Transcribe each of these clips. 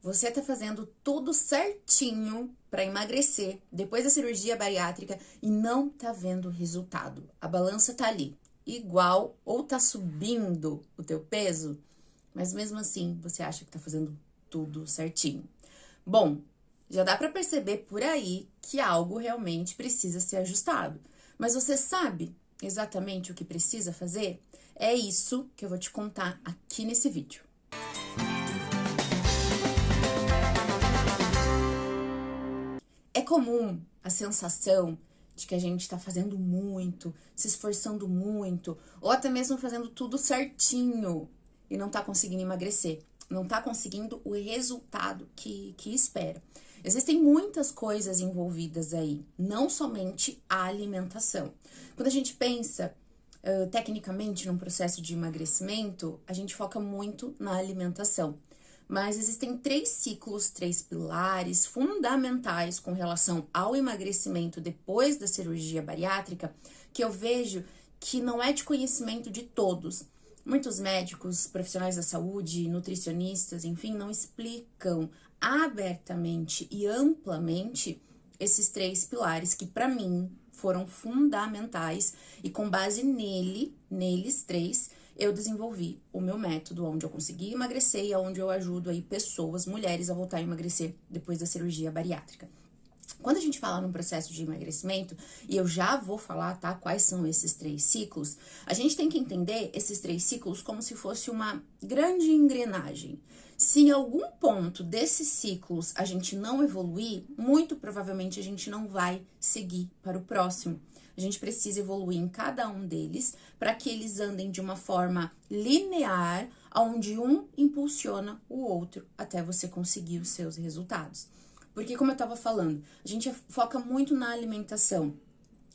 você tá fazendo tudo certinho para emagrecer depois da cirurgia bariátrica e não tá vendo resultado. A balança tá ali, igual, ou tá subindo o teu peso, mas mesmo assim você acha que tá fazendo tudo certinho. Bom, já dá para perceber por aí que algo realmente precisa ser ajustado. Mas você sabe exatamente o que precisa fazer? É isso que eu vou te contar aqui nesse vídeo. É comum a sensação de que a gente está fazendo muito, se esforçando muito, ou até mesmo fazendo tudo certinho e não está conseguindo emagrecer, não está conseguindo o resultado que espera. Existem muitas coisas envolvidas aí, não somente a alimentação. Quando a gente pensa tecnicamente num processo de emagrecimento, a gente foca muito na alimentação. Mas existem 3 ciclos, 3 pilares fundamentais com relação ao emagrecimento depois da cirurgia bariátrica, que eu vejo que não é de conhecimento de todos. Muitos médicos, profissionais da saúde, nutricionistas, enfim, não explicam abertamente e amplamente esses 3 pilares que, para mim, foram fundamentais e com base neles 3, eu desenvolvi o meu método onde eu consegui emagrecer e onde eu ajudo aí pessoas, mulheres, a voltar a emagrecer depois da cirurgia bariátrica. Quando a gente fala num processo de emagrecimento, e eu já vou falar, tá, quais são esses 3 ciclos, a gente tem que entender esses 3 ciclos como se fosse uma grande engrenagem. Se em algum ponto desses ciclos a gente não evoluir, muito provavelmente a gente não vai seguir para o próximo. A gente precisa evoluir em cada um deles para que eles andem de uma forma linear, onde um impulsiona o outro até você conseguir os seus resultados. Porque, como eu estava falando, a gente foca muito na alimentação,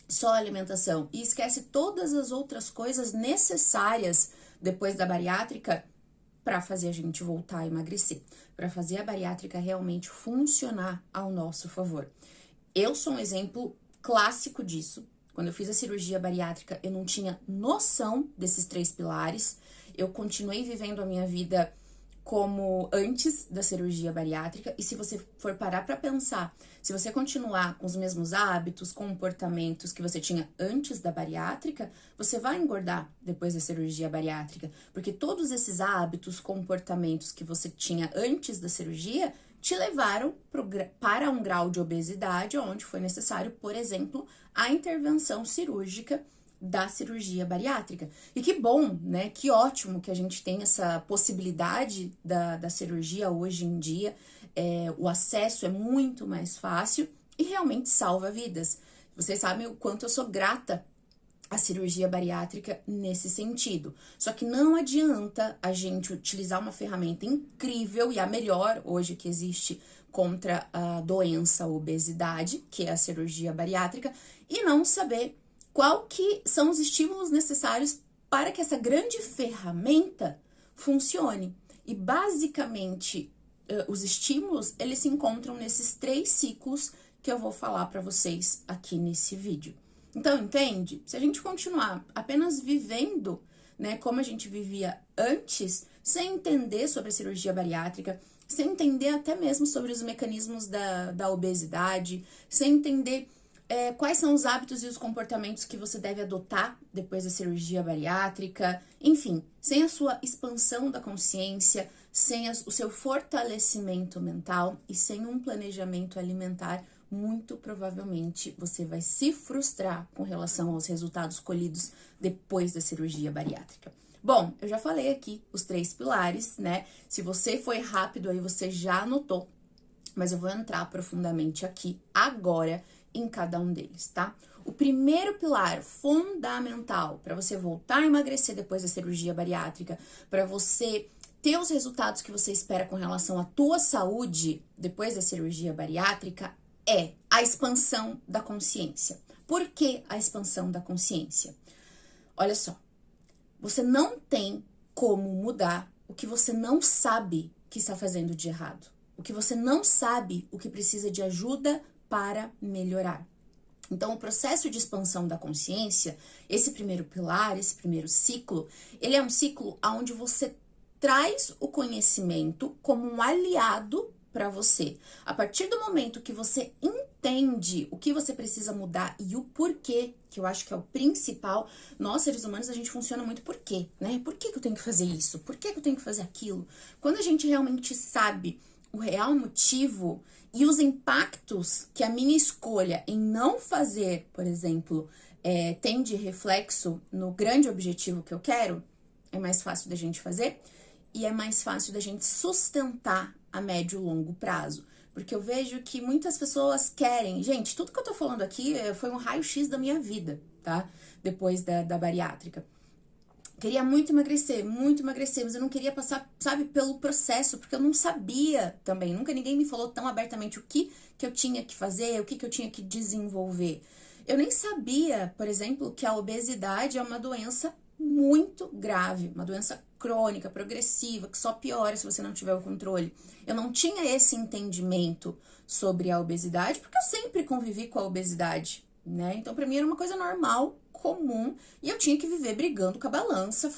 só a alimentação, e esquece todas as outras coisas necessárias depois da bariátrica para fazer a gente voltar a emagrecer, para fazer a bariátrica realmente funcionar ao nosso favor. Eu sou um exemplo clássico disso. Quando eu fiz a cirurgia bariátrica, eu não tinha noção desses 3 pilares. Eu continuei vivendo a minha vida como antes da cirurgia bariátrica. E se você for parar para pensar, se você continuar com os mesmos hábitos, comportamentos que você tinha antes da bariátrica, você vai engordar depois da cirurgia bariátrica. Porque todos esses hábitos, comportamentos que você tinha antes da cirurgia te levaram para um grau de obesidade onde foi necessário, por exemplo, a intervenção cirúrgica da cirurgia bariátrica. E que bom, né? Que ótimo que a gente tem essa possibilidade da cirurgia hoje em dia. O acesso é muito mais fácil e realmente salva vidas. Vocês sabem o quanto eu sou grata à cirurgia bariátrica nesse sentido. Só que não adianta a gente utilizar uma ferramenta incrível e a melhor hoje que existe contra a doença, a obesidade, que é a cirurgia bariátrica, e não saber qual que são os estímulos necessários para que essa grande ferramenta funcione. E basicamente, os estímulos, eles se encontram nesses 3 ciclos que eu vou falar para vocês aqui nesse vídeo. Então, entende? Se a gente continuar apenas vivendo, né, como a gente vivia antes, sem entender sobre a cirurgia bariátrica, sem entender até mesmo sobre os mecanismos da obesidade, sem entender quais são os hábitos e os comportamentos que você deve adotar depois da cirurgia bariátrica, enfim, sem a sua expansão da consciência, sem o seu fortalecimento mental e sem um planejamento alimentar, muito provavelmente você vai se frustrar com relação aos resultados colhidos depois da cirurgia bariátrica. Bom, eu já falei aqui os 3 pilares, né? Se você foi rápido aí, você já anotou, mas eu vou entrar profundamente aqui agora em cada um deles, tá? O primeiro pilar fundamental para você voltar a emagrecer depois da cirurgia bariátrica, para você ter os resultados que você espera com relação à tua saúde depois da cirurgia bariátrica, é a expansão da consciência. Por que a expansão da consciência? Olha só, você não tem como mudar o que você não sabe que está fazendo de errado. O que você não sabe, o que precisa de ajuda para melhorar. Então, o processo de expansão da consciência, esse primeiro pilar, esse primeiro ciclo, ele é um ciclo onde você traz o conhecimento como um aliado pra você. A partir do momento que você entende o que você precisa mudar e o porquê, que eu acho que é o principal, nós seres humanos a gente funciona muito por quê, né? Por que eu tenho que fazer isso? Por que eu tenho que fazer aquilo? Quando a gente realmente sabe o real motivo e os impactos que a minha escolha em não fazer, por exemplo, tem de reflexo no grande objetivo que eu quero, é mais fácil da gente fazer e é mais fácil da gente sustentar a médio e longo prazo. Porque eu vejo que muitas pessoas querem... Gente, tudo que eu tô falando aqui foi um raio-x da minha vida, tá? Depois da bariátrica. Queria muito emagrecer, mas eu não queria passar, sabe, pelo processo, porque eu não sabia também. Nunca ninguém me falou tão abertamente o que eu tinha que fazer, o que eu tinha que desenvolver. Eu nem sabia, por exemplo, que a obesidade é uma doença muito grave, uma doença crônica, progressiva, que só piora se você não tiver o controle. Eu não tinha esse entendimento sobre a obesidade, porque eu sempre convivi com a obesidade, né? Então, pra mim era uma coisa normal, comum, e eu tinha que viver brigando com a balança,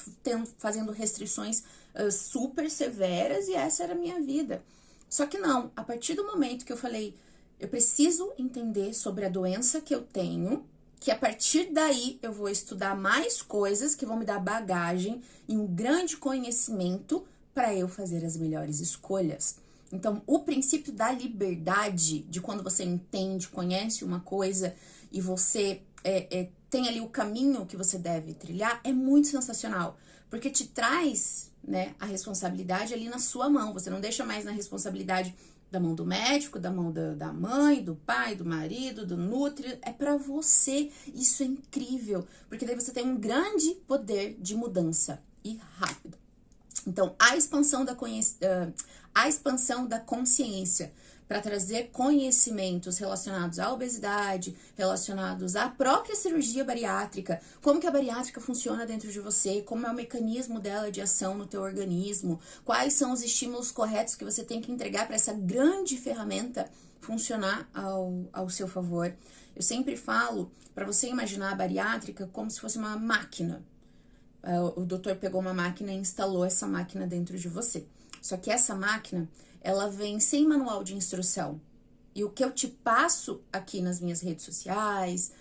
fazendo restrições super severas, e essa era a minha vida. Só que não, a partir do momento que eu falei, eu preciso entender sobre a doença que eu tenho, que a partir daí eu vou estudar mais coisas que vão me dar bagagem e um grande conhecimento para eu fazer as melhores escolhas. Então, o princípio da liberdade, de quando você entende, conhece uma coisa e você tem ali o caminho que você deve trilhar, é muito sensacional, porque te traz, né, a responsabilidade ali na sua mão. Você não deixa mais na responsabilidade da mão do médico, da mão da mãe, do pai, do marido, do nutri, é pra você. Isso é incrível, porque daí você tem um grande poder de mudança e rápido. Então, a expansão da consciência para trazer conhecimentos relacionados à obesidade, relacionados à própria cirurgia bariátrica, como que a bariátrica funciona dentro de você, como é o mecanismo dela de ação no teu organismo, quais são os estímulos corretos que você tem que entregar para essa grande ferramenta funcionar ao seu favor. Eu sempre falo para você imaginar a bariátrica como se fosse uma máquina. O doutor pegou uma máquina e instalou essa máquina dentro de você. Só que essa máquina, ela vem sem manual de instrução. E o que eu te passo aqui nas minhas redes sociais,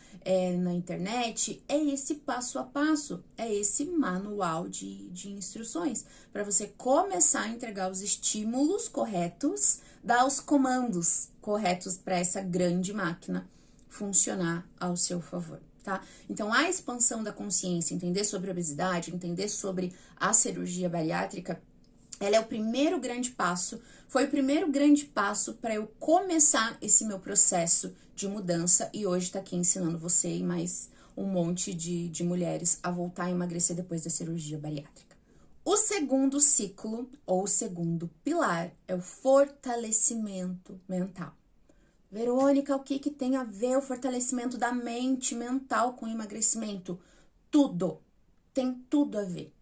na internet, é esse passo a passo, é esse manual de instruções, para você começar a entregar os estímulos corretos, dar os comandos corretos para essa grande máquina funcionar ao seu favor. Tá? Então, a expansão da consciência, entender sobre a obesidade, entender sobre a cirurgia bariátrica, ela é o primeiro grande passo, foi o primeiro grande passo para eu começar esse meu processo de mudança e hoje tá aqui ensinando você e mais um monte de mulheres a voltar a emagrecer depois da cirurgia bariátrica. O segundo ciclo, ou o segundo pilar, é o fortalecimento mental. Verônica, o que tem a ver o fortalecimento da mente mental com emagrecimento? Tudo. Tem tudo a ver.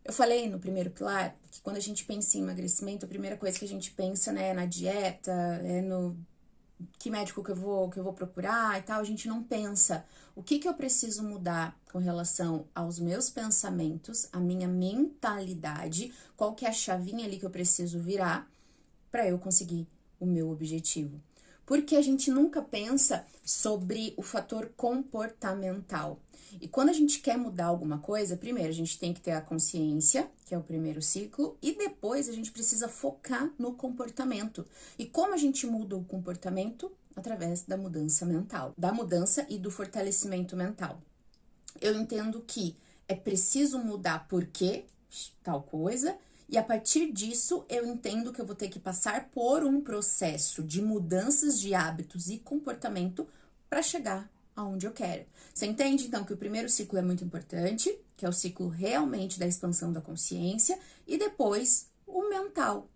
Eu falei no primeiro pilar que quando a gente pensa em emagrecimento, a primeira coisa que a gente pensa, né, é na dieta, é no que médico que eu vou procurar e tal. A gente não pensa o que eu preciso mudar com relação aos meus pensamentos, a minha mentalidade, qual que é a chavinha ali que eu preciso virar para eu conseguir o meu objetivo. Porque a gente nunca pensa sobre o fator comportamental. E quando a gente quer mudar alguma coisa, primeiro a gente tem que ter a consciência, que é o primeiro ciclo, e depois a gente precisa focar no comportamento. E como a gente muda o comportamento? Através da mudança mental, da mudança e do fortalecimento mental. Eu entendo que é preciso mudar por quê, tal coisa, e a partir disso, eu entendo que eu vou ter que passar por um processo de mudanças de hábitos e comportamento para chegar aonde eu quero. Você entende, então, que o primeiro ciclo é muito importante, que é o ciclo realmente da expansão da consciência, e depois o mental,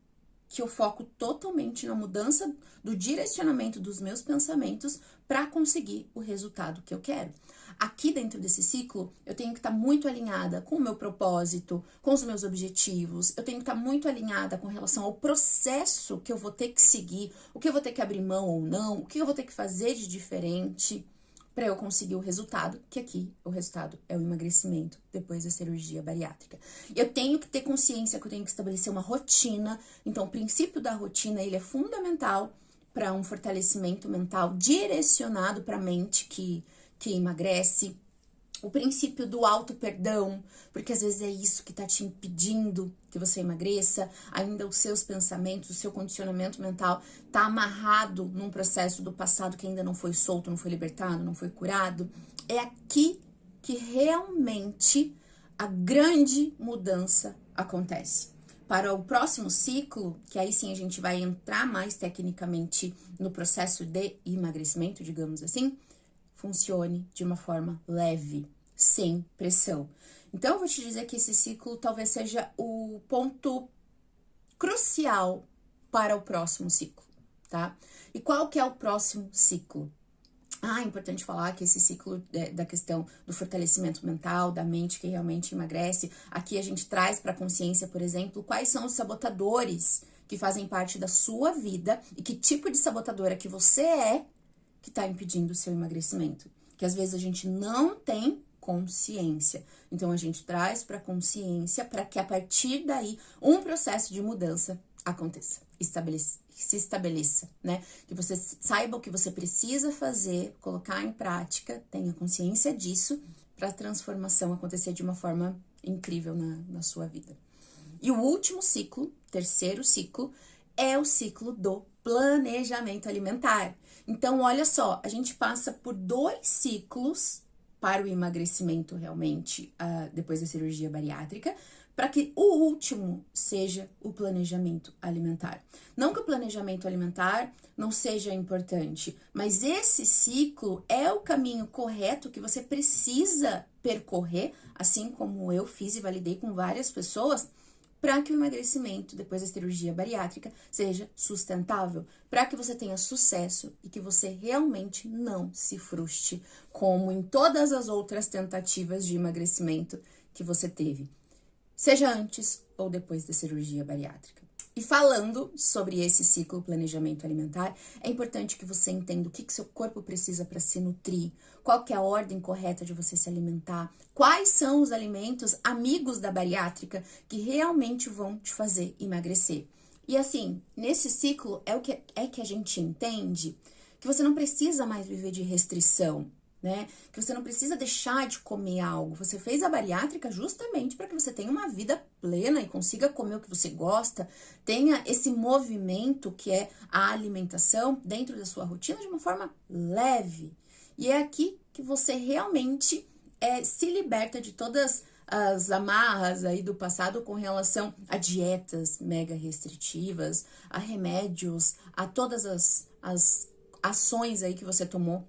que eu foco totalmente na mudança do direcionamento dos meus pensamentos para conseguir o resultado que eu quero. Aqui dentro desse ciclo, eu tenho que estar muito alinhada com o meu propósito, com os meus objetivos, eu tenho que estar muito alinhada com relação ao processo que eu vou ter que seguir, o que eu vou ter que abrir mão ou não, o que eu vou ter que fazer de diferente, para eu conseguir o resultado, que aqui o resultado é o emagrecimento depois da cirurgia bariátrica. Eu tenho que ter consciência que eu tenho que estabelecer uma rotina, então o princípio da rotina, ele é fundamental para um fortalecimento mental direcionado para a mente que emagrece. O princípio do auto-perdão, porque às vezes é isso que tá te impedindo que você emagreça, ainda os seus pensamentos, o seu condicionamento mental tá amarrado num processo do passado que ainda não foi solto, não foi libertado, não foi curado. É aqui que realmente a grande mudança acontece. Para o próximo ciclo, que aí sim a gente vai entrar mais tecnicamente no processo de emagrecimento, digamos assim, funcione de uma forma leve, sem pressão. Então, eu vou te dizer que esse ciclo talvez seja o ponto crucial para o próximo ciclo, tá? E qual que é o próximo ciclo? É importante falar que esse ciclo da questão do fortalecimento mental, da mente que realmente emagrece, aqui a gente traz para a consciência, por exemplo, quais são os sabotadores que fazem parte da sua vida e que tipo de sabotadora que você é que está impedindo o seu emagrecimento. Que às vezes a gente não tem consciência. Então a gente traz para consciência para que a partir daí um processo de mudança aconteça, se estabeleça, né? Que você saiba o que você precisa fazer, colocar em prática, tenha consciência disso para a transformação acontecer de uma forma incrível na sua vida. E o último ciclo, terceiro ciclo, é o ciclo do planejamento alimentar. Então, olha só, a gente passa por 2 ciclos para o emagrecimento realmente, depois da cirurgia bariátrica, para que o último seja o planejamento alimentar. Não que o planejamento alimentar não seja importante, mas esse ciclo é o caminho correto que você precisa percorrer, assim como eu fiz e validei com várias pessoas, para que o emagrecimento depois da cirurgia bariátrica seja sustentável, para que você tenha sucesso e que você realmente não se frustre, como em todas as outras tentativas de emagrecimento que você teve, seja antes ou depois da cirurgia bariátrica. E falando sobre esse ciclo planejamento alimentar, é importante que você entenda o que seu corpo precisa para se nutrir, qual que é a ordem correta de você se alimentar, quais são os alimentos amigos da bariátrica que realmente vão te fazer emagrecer. E assim, nesse ciclo é que a gente entende que você não precisa mais viver de restrição, né? Que você não precisa deixar de comer algo. Você fez a bariátrica justamente para que você tenha uma vida plena e consiga comer o que você gosta, tenha esse movimento que é a alimentação dentro da sua rotina de uma forma leve. E é aqui que você realmente se liberta de todas as amarras aí do passado com relação a dietas mega restritivas, a remédios, a todas as ações aí que você tomou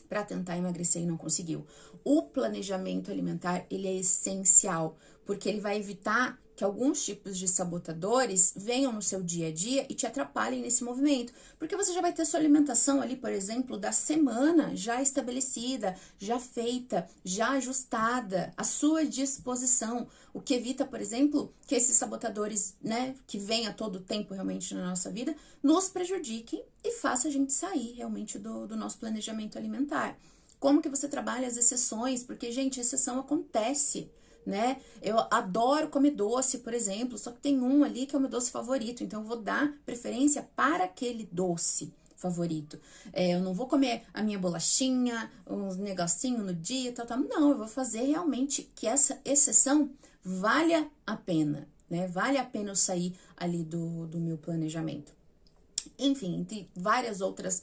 para tentar emagrecer e não conseguiu. O planejamento alimentar, ele é essencial, porque ele vai evitar que alguns tipos de sabotadores venham no seu dia a dia e te atrapalhem nesse movimento, porque você já vai ter sua alimentação ali, por exemplo, da semana já estabelecida, já feita, já ajustada, à sua disposição, o que evita, por exemplo, que esses sabotadores, né, que vêm a todo tempo realmente na nossa vida, nos prejudiquem e faça a gente sair realmente do nosso planejamento alimentar. Como que você trabalha as exceções? Porque, gente, exceção acontece, né? Eu adoro comer doce, por exemplo, só que tem um ali que é o meu doce favorito, então eu vou dar preferência para aquele doce favorito. Eu não vou comer a minha bolachinha, uns negocinho no dia, tal. Não, eu vou fazer realmente que essa exceção valha a pena, né? Vale a pena eu sair ali do meu planejamento. Enfim, tem várias outras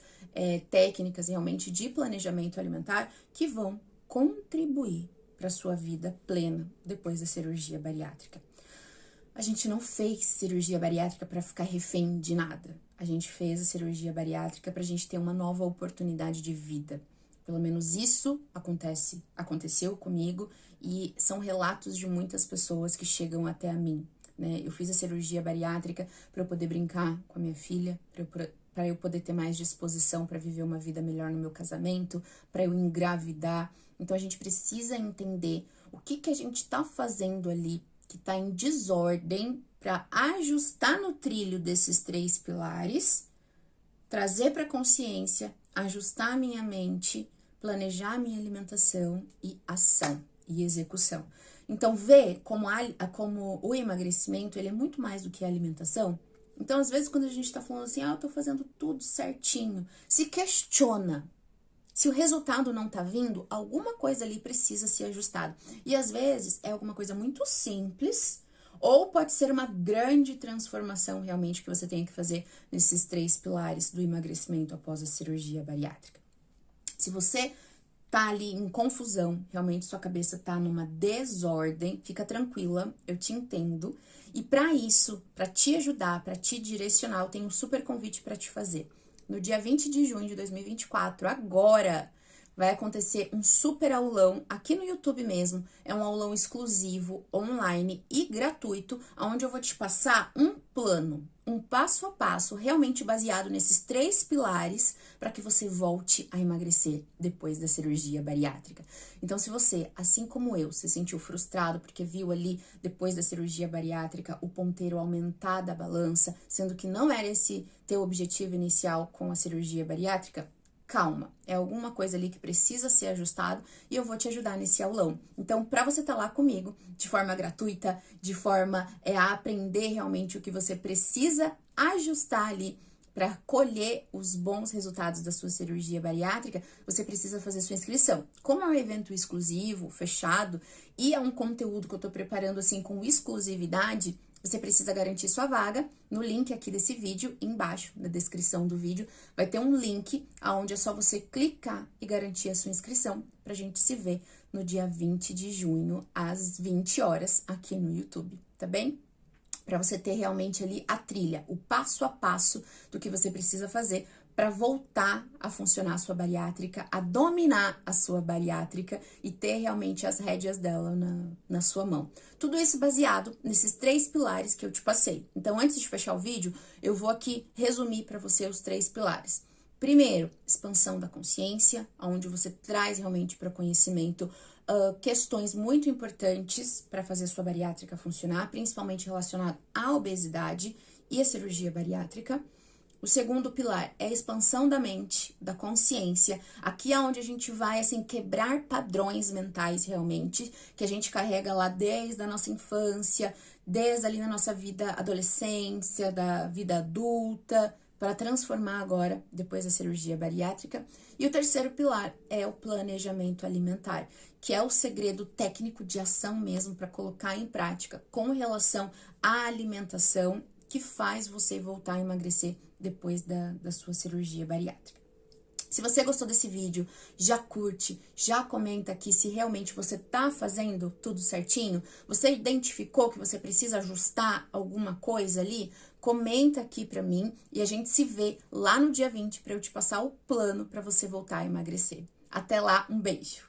técnicas realmente de planejamento alimentar que vão contribuir para sua vida plena depois da cirurgia bariátrica. A gente não fez cirurgia bariátrica para ficar refém de nada. A gente fez a cirurgia bariátrica para a gente ter uma nova oportunidade de vida. Pelo menos isso aconteceu comigo e são relatos de muitas pessoas que chegam até a mim, né? Eu fiz a cirurgia bariátrica para eu poder brincar com a minha filha, para eu poder ter mais disposição para viver uma vida melhor no meu casamento, para eu engravidar. Então, a gente precisa entender o que a gente está fazendo ali, que está em desordem, para ajustar no trilho desses 3 pilares, trazer para consciência, ajustar a minha mente, planejar minha alimentação e ação e execução. Então, vê como o emagrecimento, ele é muito mais do que a alimentação. Então, às vezes, quando a gente tá falando assim, eu tô fazendo tudo certinho, se questiona. Se o resultado não tá vindo, alguma coisa ali precisa ser ajustada. E às vezes é alguma coisa muito simples, ou pode ser uma grande transformação realmente que você tenha que fazer nesses 3 pilares do emagrecimento após a cirurgia bariátrica. Se você tá ali em confusão, realmente sua cabeça tá numa desordem, fica tranquila, eu te entendo. E para isso, para te ajudar, para te direcionar, eu tenho um super convite para te fazer. No dia 20 de junho de 2024, agora, vai acontecer um super aulão aqui no YouTube mesmo. É um aulão exclusivo, online e gratuito, onde eu vou te passar um plano, um passo a passo, realmente baseado nesses 3 pilares, para que você volte a emagrecer depois da cirurgia bariátrica. Então, se você, assim como eu, se sentiu frustrado porque viu ali, depois da cirurgia bariátrica, o ponteiro aumentar da balança, sendo que não era esse teu objetivo inicial com a cirurgia bariátrica, calma, é alguma coisa ali que precisa ser ajustado e eu vou te ajudar nesse aulão. Então, para você estar lá comigo, de forma gratuita, de forma a aprender realmente o que você precisa ajustar ali para colher os bons resultados da sua cirurgia bariátrica, você precisa fazer sua inscrição. Como é um evento exclusivo, fechado, e é um conteúdo que eu tô preparando assim com exclusividade, você precisa garantir sua vaga no link aqui desse vídeo, embaixo, na descrição do vídeo, vai ter um link onde é só você clicar e garantir a sua inscrição pra gente se ver no dia 20 de junho, às 20 horas, aqui no YouTube, tá bem? Para você ter realmente ali a trilha, o passo a passo do que você precisa fazer para voltar a funcionar a sua bariátrica, a dominar a sua bariátrica e ter realmente as rédeas dela na sua mão. Tudo isso baseado nesses 3 pilares que eu te passei. Então, antes de fechar o vídeo, eu vou aqui resumir para você os 3 pilares. Primeiro, expansão da consciência, onde você traz realmente para conhecimento questões muito importantes para fazer a sua bariátrica funcionar, principalmente relacionado à obesidade e à cirurgia bariátrica. O segundo pilar é a expansão da mente, da consciência. Aqui é onde a gente vai, assim, quebrar padrões mentais realmente, que a gente carrega lá desde a nossa infância, desde ali na nossa vida adolescência, da vida adulta, para transformar agora, depois da cirurgia bariátrica. E o terceiro pilar é o planejamento alimentar, que é o segredo técnico de ação mesmo para colocar em prática com relação à alimentação que faz você voltar a emagrecer depois da sua cirurgia bariátrica. Se você gostou desse vídeo, já curte, já comenta aqui se realmente você tá fazendo tudo certinho, você identificou que você precisa ajustar alguma coisa ali, comenta aqui pra mim e a gente se vê lá no dia 20 para eu te passar o plano para você voltar a emagrecer. Até lá, um beijo!